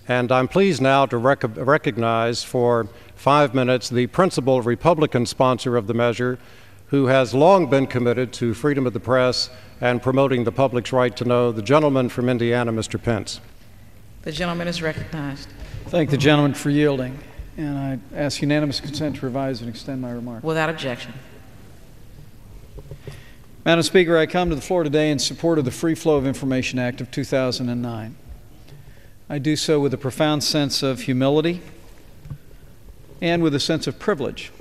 And I'm pleased now to recognize for 5 minutes the principal Republican sponsor of the measure, who has long been committed to freedom of the press and promoting the public's right to know, the gentleman from Indiana, Mr. Pence. The gentleman is recognized. Thank the gentleman for yielding. And I ask unanimous consent to revise and extend my remarks. Without objection. Madam Speaker, I come to the floor today in support of the Free Flow of Information Act of 2009. I do so with a profound sense of humility and with a sense of privilege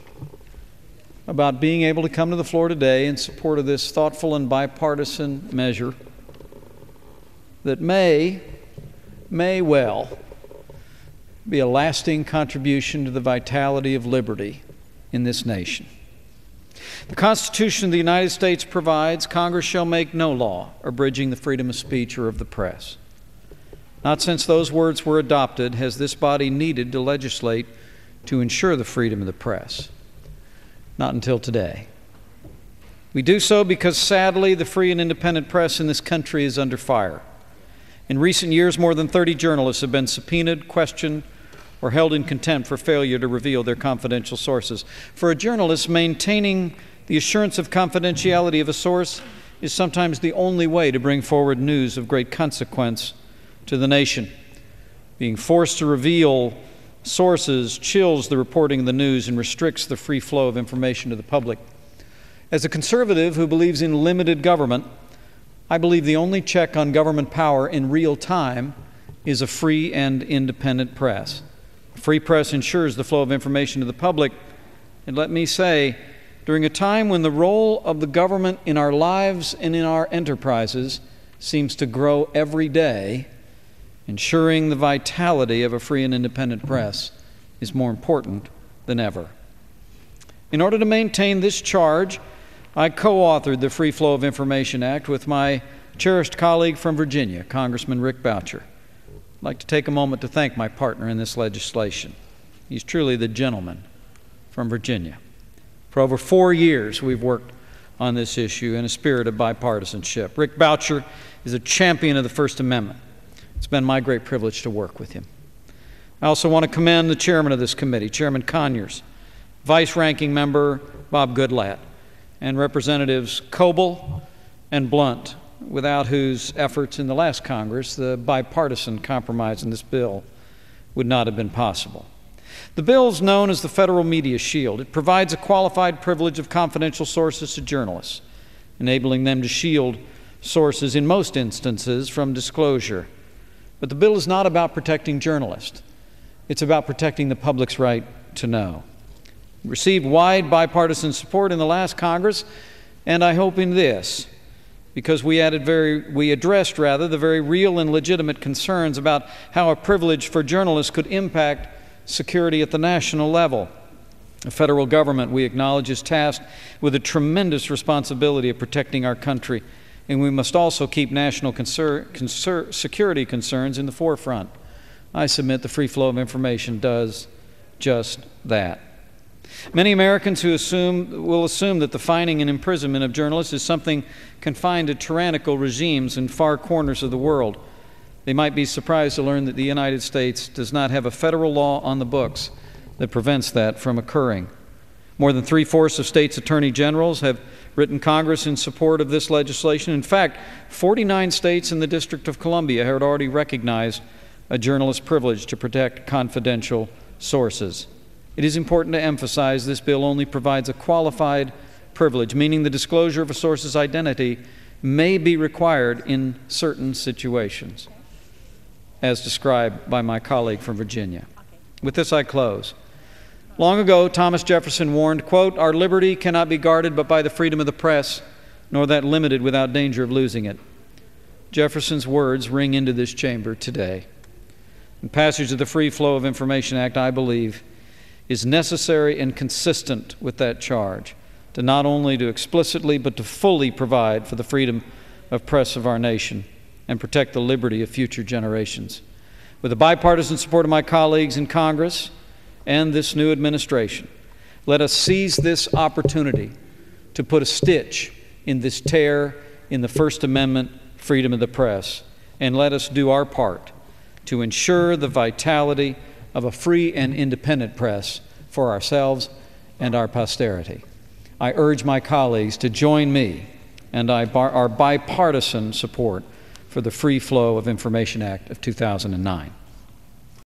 about being able to come to the floor today in support of this thoughtful and bipartisan measure that may well be a lasting contribution to the vitality of liberty in this nation. The Constitution of the United States provides, Congress shall make no law abridging the freedom of speech or of the press. Not since those words were adopted has this body needed to legislate to ensure the freedom of the press. Not until today. We do so because, sadly, the free and independent press in this country is under fire. In recent years, more than 30 journalists have been subpoenaed, questioned, or held in contempt for failure to reveal their confidential sources. For a journalist, maintaining the assurance of confidentiality of a source is sometimes the only way to bring forward news of great consequence to the nation. Being forced to reveal sources chills the reporting of the news and restricts the free flow of information to the public. As a conservative who believes in limited government, I believe the only check on government power in real time is a free and independent press. A free press ensures the flow of information to the public, and let me say, during a time when the role of the government in our lives and in our enterprises seems to grow every day, ensuring the vitality of a free and independent press is more important than ever. In order to maintain this charge, I co-authored the Free Flow of Information Act with my cherished colleague from Virginia, Congressman Rick Boucher. I'd like to take a moment to thank my partner in this legislation. He's truly the gentleman from Virginia. For over 4 years, we've worked on this issue in a spirit of bipartisanship. Rick Boucher is a champion of the First Amendment. It's been my great privilege to work with him. I also want to commend the chairman of this committee, Chairman Conyers, Vice-Ranking Member Bob Goodlatte, and Representatives Coble and Blunt, without whose efforts in the last Congress, the bipartisan compromise in this bill would not have been possible. The bill is known as the Federal Media Shield. It provides a qualified privilege of confidential sources to journalists, enabling them to shield sources in most instances from disclosure. But the bill is not about protecting journalists. It's about protecting the public's right to know. It received wide bipartisan support in the last Congress, and I hope in this, because we addressed the very real and legitimate concerns about how a privilege for journalists could impact security at the national level. The federal government, we acknowledge, is tasked with a tremendous responsibility of protecting our country, and we must also keep national security concerns in the forefront. I submit the free flow of information does just that. Many Americans will assume that the fining and imprisonment of journalists is something confined to tyrannical regimes in far corners of the world. They might be surprised to learn that the United States does not have a federal law on the books that prevents that from occurring. More than 3/4 of states' attorney generals have written Congress in support of this legislation. In fact, 49 states and the District of Columbia had already recognized a journalist's privilege to protect confidential sources. It is important to emphasize this bill only provides a qualified privilege, meaning the disclosure of a source's identity may be required in certain situations, as described by my colleague from Virginia. With this, I close. Long ago, Thomas Jefferson warned, quote, "Our liberty cannot be guarded but by the freedom of the press, nor that limited without danger of losing it." Jefferson's words ring into this chamber today. The passage of the Free Flow of Information Act, I believe, is necessary and consistent with that charge, to not only to explicitly but to fully provide for the freedom of press of our nation and protect the liberty of future generations. With the bipartisan support of my colleagues in Congress and this new administration, let us seize this opportunity to put a stitch in this tear in the First Amendment freedom of the press, and let us do our part to ensure the vitality of a free and independent press for ourselves and our posterity. I urge my colleagues to join me and our bipartisan support for the Free Flow of Information Act of 2009.